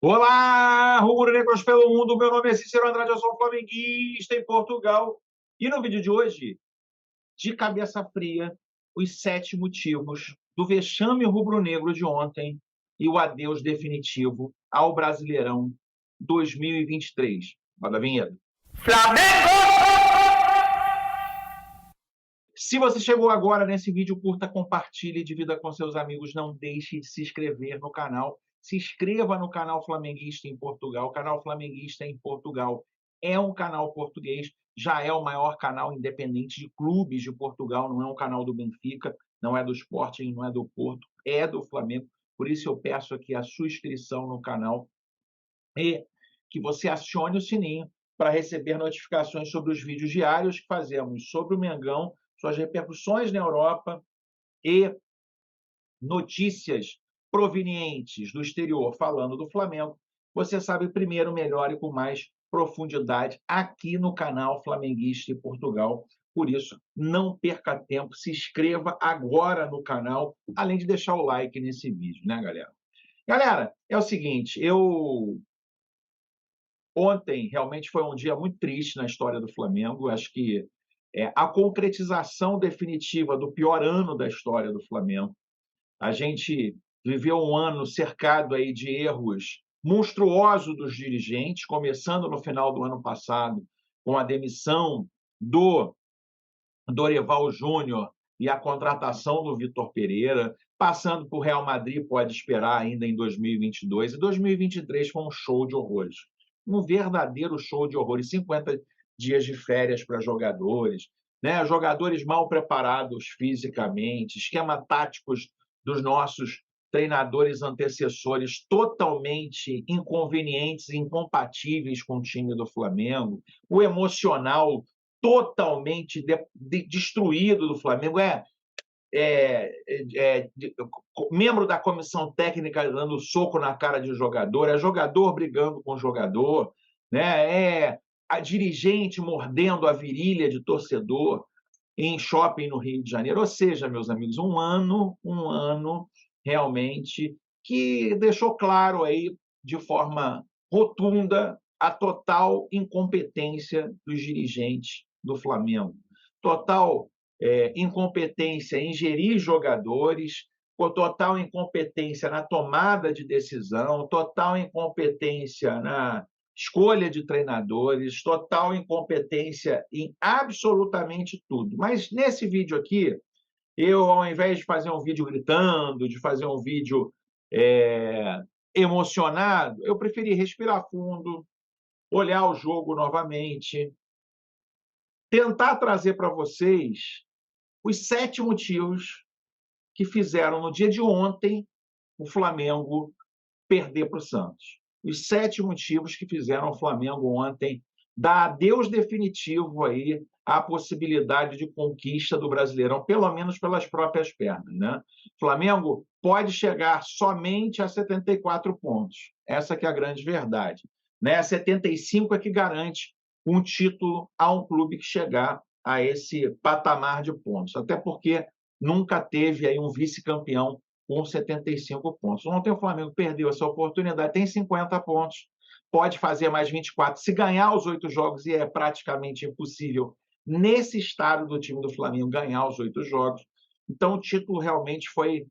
Olá, rubro-negros pelo mundo. Meu nome é Cícero Andrade, eu sou flamenguista em Portugal. E no vídeo de hoje, de cabeça fria, os 7 motivos do vexame rubro-negro de ontem e o adeus definitivo ao Brasileirão 2023. Roda a vinheta. Se você chegou agora nesse vídeo, curta, compartilhe, divida com seus amigos. Não deixe de se inscrever no canal. Se inscreva no canal Flamenguista em Portugal. O canal Flamenguista em Portugal é um canal português, já é o maior canal independente de clubes de Portugal, não é um canal do Benfica, não é do Sporting, não é do Porto, é do Flamengo. Por isso eu peço aqui a sua inscrição no canal e que você acione o sininho para receber notificações sobre os vídeos diários que fazemos sobre o Mengão, suas repercussões na Europa e notícias provenientes do exterior falando do Flamengo. Você sabe primeiro, melhor e com mais profundidade aqui no canal Flamenguista em Portugal. Por isso, não perca tempo, se inscreva agora no canal, além de deixar o like nesse vídeo, né, galera? Galera, é o seguinte, ontem realmente foi um dia muito triste na história do Flamengo. Acho que a concretização definitiva do pior ano da história do Flamengo. A gente viveu um ano cercado aí de erros monstruosos dos dirigentes, começando no final do ano passado com a demissão do Dorival Júnior e a contratação do Vitor Pereira, passando por Real Madrid, pode esperar ainda em 2022, e 2023 foi um show de horrores. Um verdadeiro show de horrores, 50 dias de férias para jogadores, né? Jogadores mal preparados fisicamente, esquema táticos dos nossos treinadores antecessores totalmente inconvenientes, incompatíveis com o time do Flamengo, o emocional totalmente destruído do Flamengo. Membro da comissão técnica dando soco na cara de jogador, é jogador brigando com jogador, né? É a dirigente mordendo a virilha de torcedor em shopping no Rio de Janeiro. Ou seja, meus amigos, um ano realmente que deixou claro aí de forma rotunda a total incompetência dos dirigentes do Flamengo. Total incompetência em gerir jogadores, total incompetência na tomada de decisão, total incompetência na escolha de treinadores, total incompetência em absolutamente tudo. Mas nesse vídeo aqui, eu, ao invés de fazer um vídeo gritando, de fazer um vídeo emocionado, eu preferi respirar fundo, olhar o jogo novamente, tentar trazer para vocês os 7 motivos que fizeram, no dia de ontem, o Flamengo perder para o Santos. Os 7 motivos que fizeram o Flamengo ontem dar adeus definitivo aí à possibilidade de conquista do Brasileirão, pelo menos pelas próprias pernas, né? O Flamengo pode chegar somente a 74 pontos. Essa que é a grande verdade, né? 75 é que garante um título a um clube que chegar a esse patamar de pontos. Até porque nunca teve aí um vice-campeão com 75 pontos. Ontem o Flamengo perdeu essa oportunidade, tem 50 pontos, pode fazer mais 24 se ganhar os 8 jogos, e é praticamente impossível, nesse estado do time do Flamengo, ganhar os 8 jogos. Então o título realmente foi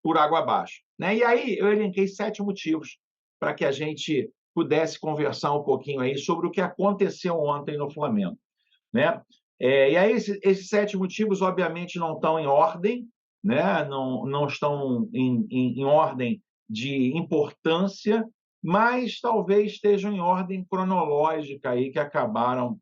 por água abaixo, né? E aí eu elenquei 7 motivos para que a gente pudesse conversar um pouquinho aí sobre o que aconteceu ontem no Flamengo, né? E aí esses 7 motivos, obviamente, não estão em ordem, né? Não estão em ordem de importância, mas talvez estejam em ordem cronológica aí, que acabaram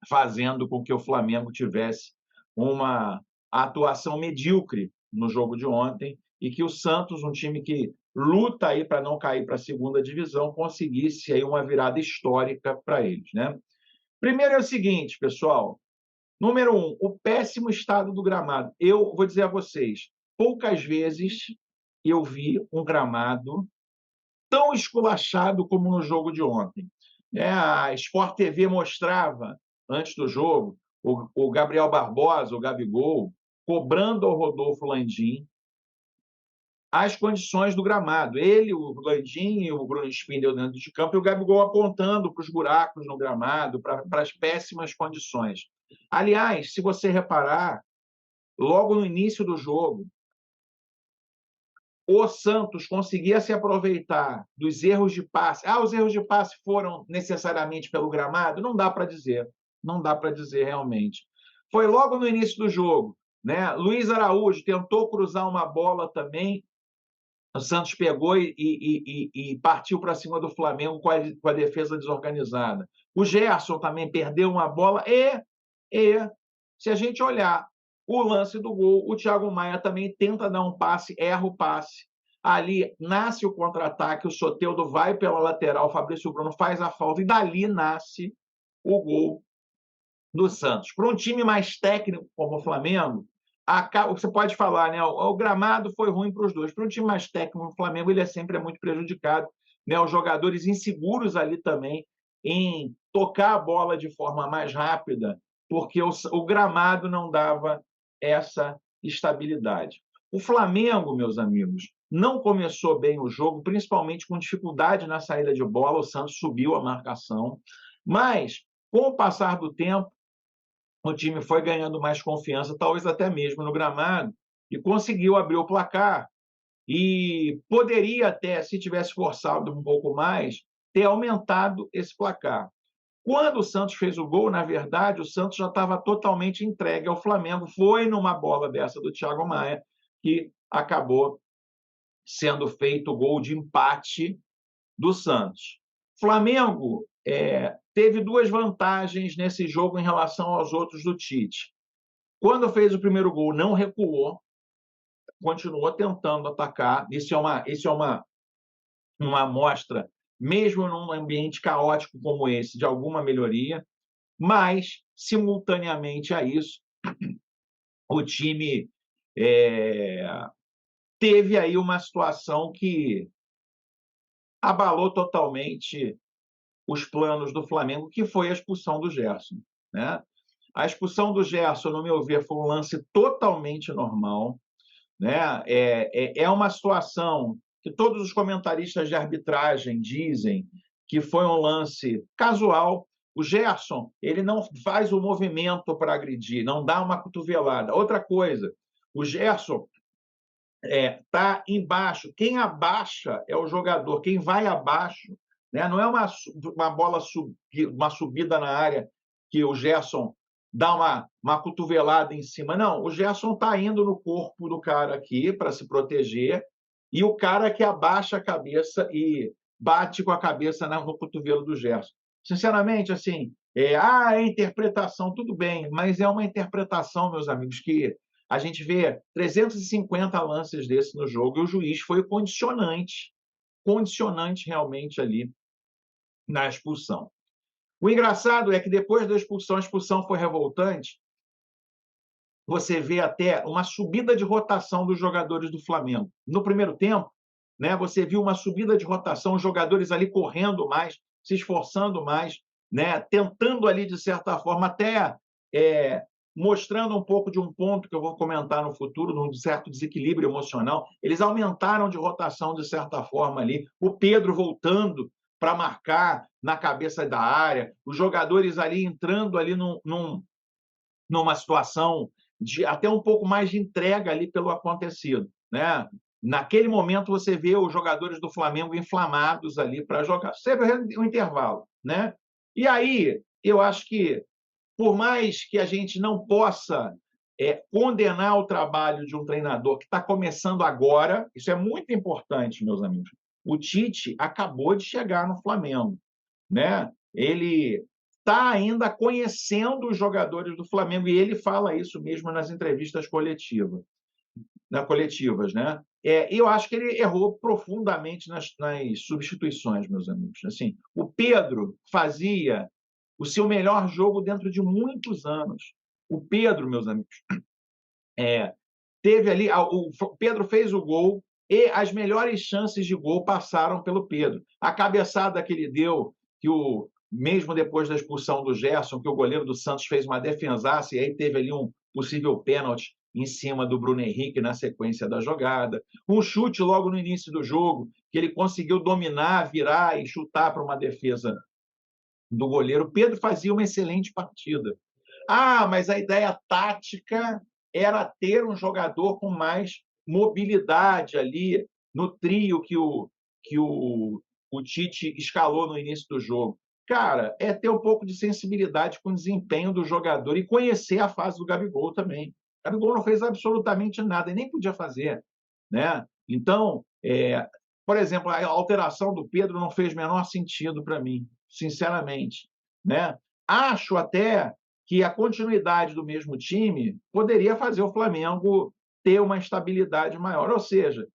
fazendo com que o Flamengo tivesse uma atuação medíocre no jogo de ontem e que o Santos, um time que luta aí para não cair para a segunda divisão, conseguisse aí uma virada histórica para eles, né? Primeiro é o seguinte, pessoal. Número 1, o péssimo estado do gramado. Eu vou dizer a vocês, poucas vezes eu vi um gramado tão esculachado como no jogo de ontem. A Sport TV mostrava, antes do jogo, o Gabriel Barbosa, o Gabigol, cobrando ao Rodolfo Landim as condições do gramado. Ele, o Landim e o Bruno Spindel dentro de campo, e o Gabigol apontando para os buracos no gramado, para as péssimas condições. Aliás, se você reparar, logo no início do jogo, o Santos conseguia se aproveitar dos erros de passe. Os erros de passe foram necessariamente pelo gramado? Não dá para dizer. Não dá para dizer realmente. Foi logo no início do jogo, né? Luiz Araújo tentou cruzar uma bola também. O Santos pegou e partiu para cima do Flamengo com a defesa desorganizada. O Gerson também perdeu uma bola. Se a gente olhar o lance do gol, o Thiago Maia também tenta dar um passe, erra o passe. Ali nasce o contra-ataque, o Soteldo vai pela lateral, o Fabrício Bruno faz a falta, e dali nasce o gol do Santos. Para um time mais técnico como o Flamengo, você pode falar, né? O gramado foi ruim para os dois. Para um time mais técnico como o Flamengo, ele sempre é muito prejudicado, né? Os jogadores inseguros ali também em tocar a bola de forma mais rápida, porque o gramado não dava essa estabilidade. O Flamengo, meus amigos, não começou bem o jogo, principalmente com dificuldade na saída de bola. O Santos subiu a marcação, mas com o passar do tempo, o time foi ganhando mais confiança, talvez até mesmo no gramado, e conseguiu abrir o placar. E poderia até, se tivesse forçado um pouco mais, ter aumentado esse placar. Quando o Santos fez o gol, na verdade, o Santos já estava totalmente entregue ao Flamengo. Foi numa bola dessa do Thiago Maia que acabou sendo feito o gol de empate do Santos. Flamengo teve duas vantagens nesse jogo em relação aos outros do Tite. Quando fez o primeiro gol, não recuou, continuou tentando atacar. Isso é uma amostra, mesmo num ambiente caótico como esse, de alguma melhoria, mas, simultaneamente a isso, o time teve aí uma situação que abalou totalmente os planos do Flamengo, que foi a expulsão do Gerson, né? A expulsão do Gerson, no meu ver, foi um lance totalmente normal, né? É uma situação que todos os comentaristas de arbitragem dizem que foi um lance casual. O Gerson, ele não faz o movimento para agredir, não dá uma cotovelada. Outra coisa, o Gerson está embaixo. Quem abaixa é o jogador. Quem vai abaixo, né? Não é uma bola, uma subida na área que o Gerson dá uma cotovelada em cima. Não, o Gerson está indo no corpo do cara aqui para se proteger, e o cara que abaixa a cabeça e bate com a cabeça no cotovelo do Gerson. Sinceramente, assim, interpretação, tudo bem, mas é uma interpretação, meus amigos, que a gente vê 350 lances desse no jogo, e o juiz foi condicionante realmente ali na expulsão. O engraçado é que depois da expulsão, a expulsão foi revoltante. Você vê até uma subida de rotação dos jogadores do Flamengo. No primeiro tempo, né, você viu uma subida de rotação, os jogadores ali correndo mais, se esforçando mais, né, tentando ali, de certa forma, até mostrando um pouco de um ponto que eu vou comentar no futuro, de um certo desequilíbrio emocional. Eles aumentaram de rotação, de certa forma, ali. O Pedro voltando para marcar na cabeça da área, os jogadores ali entrando ali numa situação de até um pouco mais de entrega ali pelo acontecido, né? Naquele momento você vê os jogadores do Flamengo inflamados ali para jogar, sempre um intervalo, né? E aí eu acho que, por mais que a gente não possa condenar o trabalho de um treinador que está começando agora, isso é muito importante, meus amigos. O Tite acabou de chegar no Flamengo, né? Ele está ainda conhecendo os jogadores do Flamengo, e ele fala isso mesmo nas entrevistas coletivas, né? Eu acho que ele errou profundamente nas substituições, meus amigos. Assim, o Pedro fazia o seu melhor jogo dentro de muitos anos. O Pedro, meus amigos, teve ali... O Pedro fez o gol, e as melhores chances de gol passaram pelo Pedro. A cabeçada que ele deu, que mesmo depois da expulsão do Gerson, que o goleiro do Santos fez uma defensaça, e aí teve ali um possível pênalti, em cima do Bruno Henrique na sequência da jogada, um chute logo no início do jogo, que ele conseguiu dominar, virar e chutar para uma defesa do goleiro. O Pedro fazia uma excelente partida. Ah, mas a ideia tática era ter um jogador com mais mobilidade ali no trio que o Tite escalou no início do jogo. Cara, é ter um pouco de sensibilidade com o desempenho do jogador e conhecer a fase do Gabigol também. O Gabigol não fez absolutamente nada e nem podia fazer, né? Então, por exemplo, a alteração do Pedro não fez o menor sentido para mim, sinceramente, né? Acho até que a continuidade do mesmo time poderia fazer o Flamengo ter uma estabilidade maior. Ou seja,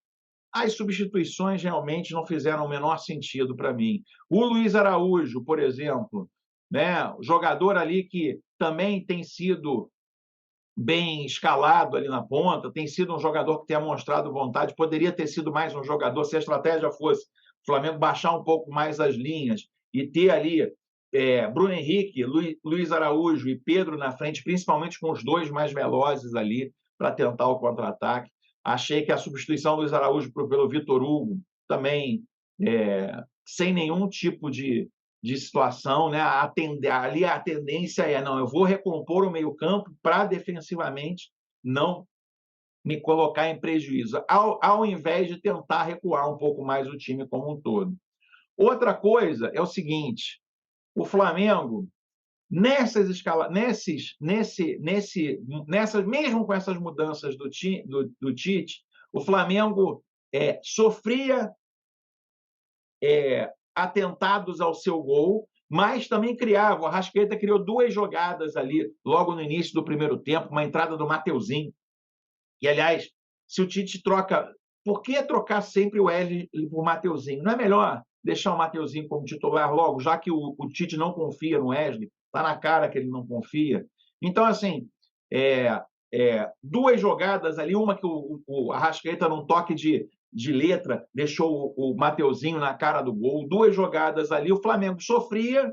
as substituições realmente não fizeram o menor sentido para mim. O Luiz Araújo, por exemplo, né, jogador ali que também tem sido bem escalado ali na ponta, tem sido um jogador que tem mostrado vontade, poderia ter sido mais um jogador, se a estratégia fosse o Flamengo baixar um pouco mais as linhas e ter ali Bruno Henrique, Luiz Araújo e Pedro na frente, principalmente com os dois mais velozes ali para tentar o contra-ataque. Achei que a substituição do Luiz Araújo pelo Vitor Hugo também sem nenhum tipo de situação, né? Ali a tendência é, não, eu vou recompor o meio-campo para defensivamente não me colocar em prejuízo, ao invés de tentar recuar um pouco mais o time como um todo. Outra coisa é o seguinte: o Flamengo, nessas mesmo com essas mudanças do Tite, o Flamengo sofria atentados ao seu gol, mas também criava. O Arrascaeta criou duas jogadas ali, logo no início do primeiro tempo, uma entrada do Mateuzinho. E, aliás, se o Tite troca... Por que trocar sempre o Wesley por Mateuzinho? Não é melhor deixar o Mateuzinho como titular logo, já que o Tite não confia no Wesley? Está na cara que ele não confia. Então, assim, duas jogadas ali, uma que o Arrascaeta, num toque de letra, deixou o Mateuzinho na cara do gol, duas jogadas ali, o Flamengo sofria,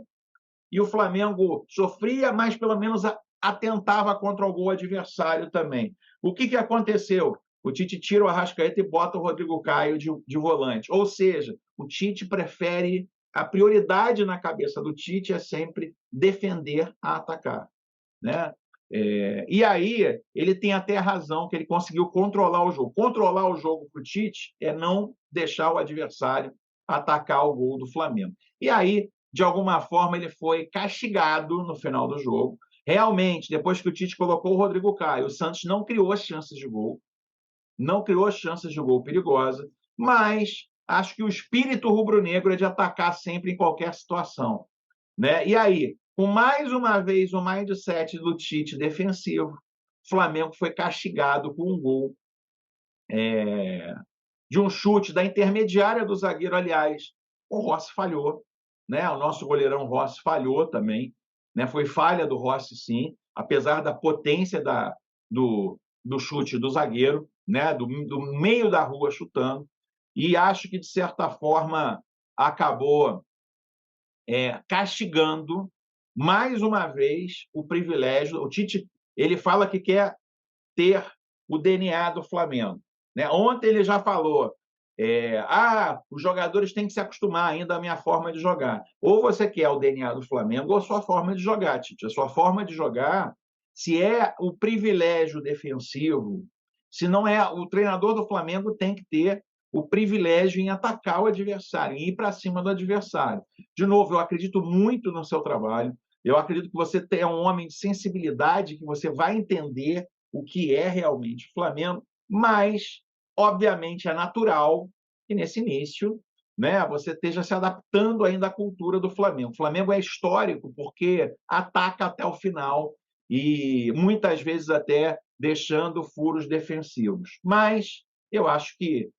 mas pelo menos atentava contra o gol adversário também. O que aconteceu? O Tite tira o Arrascaeta e bota o Rodrigo Caio de volante. Ou seja, o Tite prefere... A prioridade na cabeça do Tite é sempre defender a atacar, né? E aí ele tem até a razão que ele conseguiu controlar o jogo. Controlar o jogo para o Tite é não deixar o adversário atacar o gol do Flamengo. E aí, de alguma forma, ele foi castigado no final do jogo. Realmente, depois que o Tite colocou o Rodrigo Caio, o Santos não criou chances de gol, perigosa, mas acho que o espírito rubro-negro é de atacar sempre em qualquer situação, né? E aí, com mais uma vez o mindset do Tite defensivo, o Flamengo foi castigado com um gol de um chute da intermediária do zagueiro. Aliás, o Rossi falhou, né? O nosso goleirão Rossi falhou também, né? Foi falha do Rossi, sim, apesar da potência do chute do zagueiro, né? Do meio da rua chutando. E acho que, de certa forma, acabou castigando mais uma vez o privilégio. O Tite, ele fala que quer ter o DNA do Flamengo, né? Ontem ele já falou: os jogadores têm que se acostumar ainda à minha forma de jogar. Ou você quer o DNA do Flamengo ou a sua forma de jogar, Tite. A sua forma de jogar, se é o privilégio defensivo, se não é... O treinador do Flamengo tem que ter o privilégio em atacar o adversário, em ir para cima do adversário. De novo, eu acredito muito no seu trabalho, eu acredito que você é um homem de sensibilidade, que você vai entender o que é realmente o Flamengo, mas, obviamente, é natural que, nesse início, né, você esteja se adaptando ainda à cultura do Flamengo. O Flamengo é histórico porque ataca até o final e, muitas vezes, até deixando furos defensivos. Mas eu acho que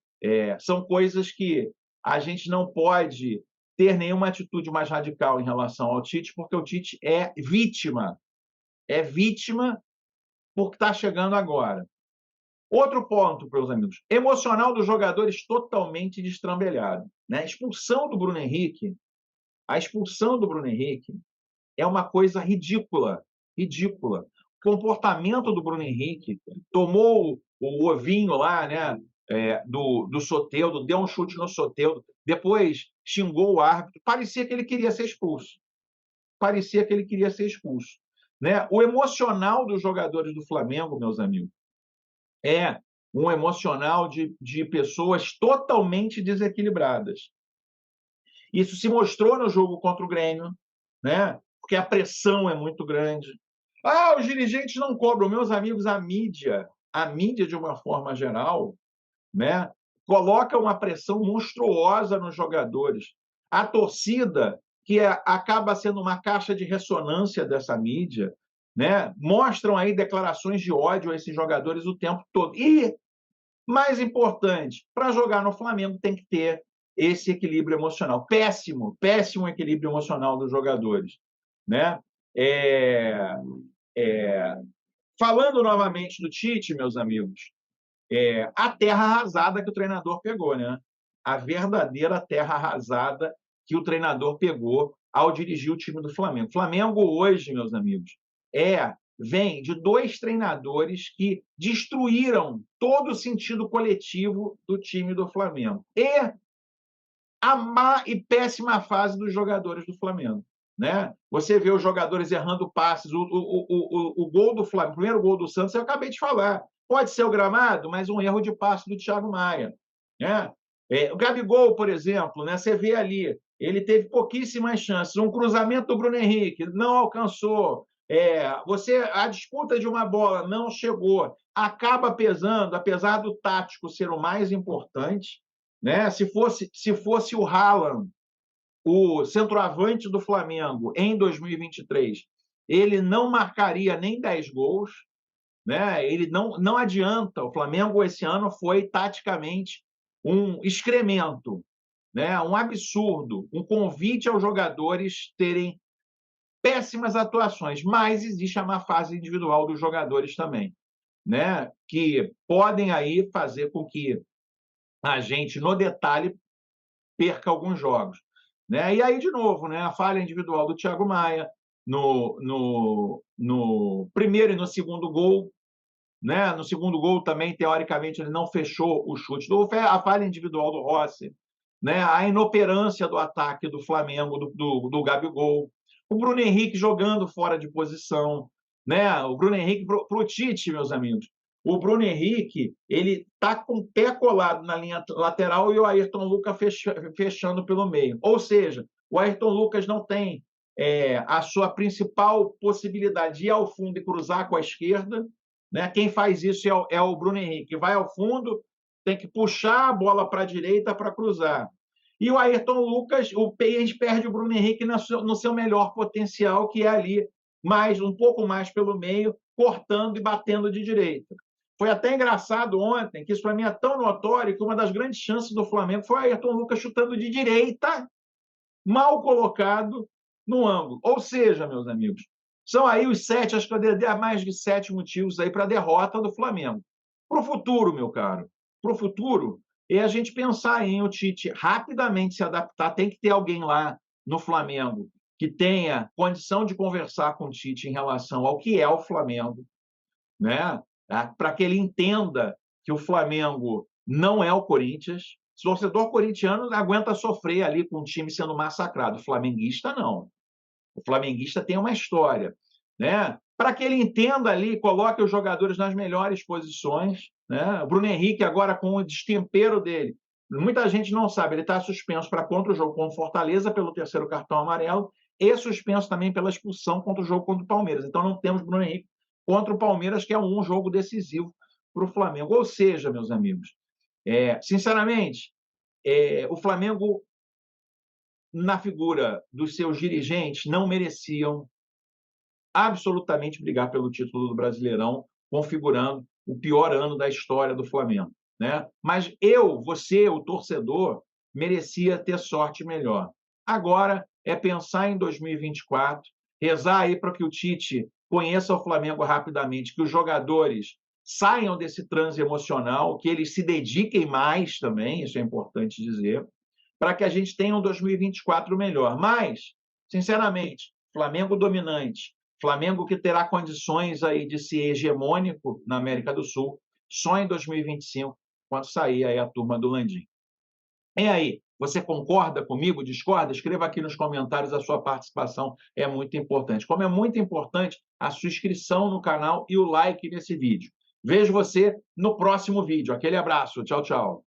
são coisas que a gente não pode ter nenhuma atitude mais radical em relação ao Tite, porque o Tite é vítima porque está chegando agora. Outro ponto, meus amigos: emocional dos jogadores totalmente destrambelhado, né? A expulsão do Bruno Henrique é uma coisa ridícula. comportamento do Bruno Henrique, tomou o ovinho lá, né, do Soteldo, deu um chute no Soteldo, depois xingou o árbitro, parecia que ele queria ser expulso. Parecia que ele queria ser expulso. Né? O emocional dos jogadores do Flamengo, meus amigos, é um emocional de pessoas totalmente desequilibradas. Isso se mostrou no jogo contra o Grêmio, né? Porque a pressão é muito grande. Os dirigentes não cobram. Meus amigos, a mídia de uma forma geral, né, coloca uma pressão monstruosa nos jogadores. A torcida, que acaba sendo uma caixa de ressonância dessa mídia, né, mostram aí declarações de ódio a esses jogadores o tempo todo. E, mais importante, para jogar no Flamengo tem que ter esse equilíbrio emocional. Péssimo equilíbrio emocional dos jogadores. Né? Falando novamente do Tite, meus amigos, a terra arrasada que o treinador pegou, né? A verdadeira terra arrasada que o treinador pegou ao dirigir o time do Flamengo. O Flamengo hoje, meus amigos, vem de 2 treinadores que destruíram todo o sentido coletivo do time do Flamengo. E a má e péssima fase dos jogadores do Flamengo. Né? Você vê os jogadores errando passes, o gol do Flamengo, o primeiro gol do Santos, eu acabei de falar. Pode ser o gramado, mas um erro de passe do Thiago Maia. Né? O Gabigol, por exemplo, né? Você vê ali, ele teve pouquíssimas chances. Um cruzamento do Bruno Henrique, não alcançou. A disputa de uma bola não chegou. Acaba pesando, apesar do tático ser o mais importante. Né? Se fosse o Haaland, o centroavante do Flamengo, em 2023, ele não marcaria nem 10 gols. Né? Ele não adianta. O Flamengo, esse ano, foi taticamente um excremento, né? Um absurdo, um convite aos jogadores terem péssimas atuações, mas existe a má fase individual dos jogadores também, né? Que podem aí fazer com que a gente, no detalhe, perca alguns jogos. Né? E aí, de novo, né? A falha individual do Thiago Maia no primeiro e no segundo gol. Né? No segundo gol também, teoricamente, ele não fechou o chute. A falha individual do Rossi, né? A inoperância do ataque do Flamengo, do Gabigol. O Bruno Henrique jogando fora de posição. Né? O Bruno Henrique, para o Tite, meus amigos, o Bruno Henrique ele está com o pé colado na linha lateral e o Ayrton Lucas fechando pelo meio. Ou seja, o Ayrton Lucas não tem a sua principal possibilidade de ir ao fundo e cruzar com a esquerda. Né? Quem faz isso é o Bruno Henrique. Vai ao fundo, tem que puxar a bola para a direita para cruzar. E o Ayrton Lucas, a gente perde o Bruno Henrique no seu melhor potencial, que é ali, um pouco mais pelo meio, cortando e batendo de direita. Foi até engraçado ontem, que isso para mim é tão notório, que uma das grandes chances do Flamengo foi o Ayrton Lucas chutando de direita, mal colocado no ângulo. Ou seja, meus amigos, são aí os 7, acho que há mais de 7 motivos aí para a derrota do Flamengo. Para o futuro, meu caro, para o futuro, é a gente pensar em o Tite rapidamente se adaptar. Tem que ter alguém lá no Flamengo que tenha condição de conversar com o Tite em relação ao que é o Flamengo, né? Para que ele entenda que o Flamengo não é o Corinthians. O torcedor corintiano aguenta sofrer ali com o time sendo massacrado. O flamenguista, não. O flamenguista tem uma história. Né? Para que ele entenda ali, coloque os jogadores nas melhores posições. Né? O Bruno Henrique, agora com o destempero dele, muita gente não sabe, ele está suspenso para contra o jogo com o Fortaleza pelo 3º cartão amarelo e suspenso também pela expulsão contra o jogo contra o Palmeiras. Então não temos Bruno Henrique contra o Palmeiras, que é um jogo decisivo para o Flamengo. Ou seja, meus amigos, sinceramente, o Flamengo, na figura dos seus dirigentes, não mereciam absolutamente brigar pelo título do Brasileirão, configurando o pior ano da história do Flamengo. Né? Mas você, o torcedor, merecia ter sorte melhor. Agora é pensar em 2024, rezar aí para que o Tite conheça o Flamengo rapidamente, que os jogadores saiam desse transe emocional, que eles se dediquem mais também, isso é importante dizer, para que a gente tenha um 2024 melhor. Mas, sinceramente, Flamengo dominante, Flamengo que terá condições aí de ser hegemônico na América do Sul só em 2025, quando sair aí a turma do Landim. E aí, você concorda comigo, discorda? Escreva aqui nos comentários, a sua participação é muito importante. Como é muito importante a sua inscrição no canal e o like nesse vídeo. Vejo você no próximo vídeo. Aquele abraço. Tchau, tchau.